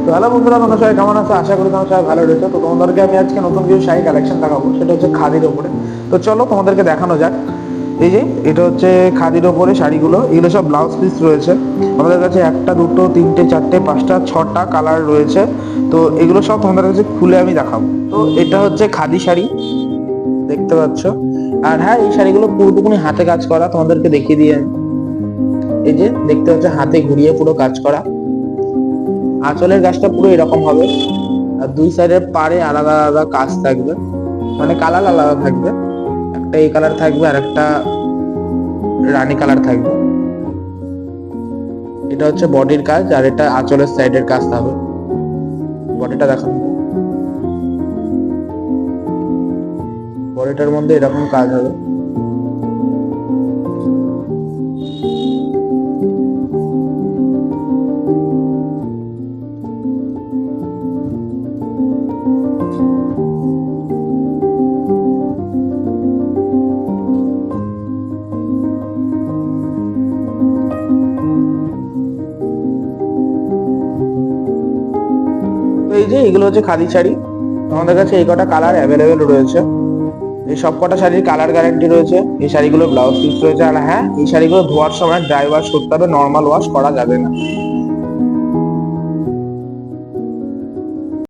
তো হ্যালো বন্ধুরা, তোমরা সবাই কেমন আছো? আশা করি তোমরা সবাই ভালো রয়েছো। তো তোমাদেরকে আমি আজকে নতুন কিছু শাড়ি কালেকশন দেখাবো, সেটা হচ্ছে খাদির ওপরে। তো চলো তোমাদেরকে দেখানো যাক। এই যে এটা হচ্ছে খাদির ওপরে শাড়িগুলো, এগুলো সব ব্লাউজ পিস রয়েছে আমাদের কাছে। একটা, দুটো, তিনটে, চারটে, পাঁচটা, ছটা কালার রয়েছে। তো এগুলো সব তোমাদের কাছে খুলে আমি দেখাবো। তো এটা হচ্ছে খাদি শাড়ি, দেখতে পাচ্ছ। আর হ্যাঁ, এই শাড়িগুলো পুরোটুকুনি হাতে কাজ করা, তোমাদেরকে দেখিয়ে দিয়ে আমি। এই যে দেখতে পাচ্ছ, হাতে ঘুরিয়ে পুরো কাজ করা। আঁচলের কাজটা পুরো এরকম হবে, আর দুই সাইডের পাড়ে আলাদা আলাদা কাজ থাকবে, মানে কালার আলাদা থাকবে। একটা এই কালার থাকবে, আর একটা রানী কালার থাকবে। এটা হচ্ছে বডির কাজ, আর এটা আঁচলের সাইডের কাজ থাকবে। বডিটা দেখানো, বডিটার মধ্যে এরকম কাজ হবে। তো এই যে এগুলো হচ্ছে খাদি শাড়ি, আমাদের কাছে এই কটা কালার অ্যাভেলেবেল রয়েছে। এই সব কটা শাড়ির কালার গ্যারান্টি রয়েছে। এই শাড়িগুলো ব্লাউজ পিস রয়েছে। আর হ্যাঁ, এই শাড়িগুলো ধোয়ার সময় ড্রাই ওয়াশ করতে হবে, নর্মাল ওয়াশ করা যাবে না।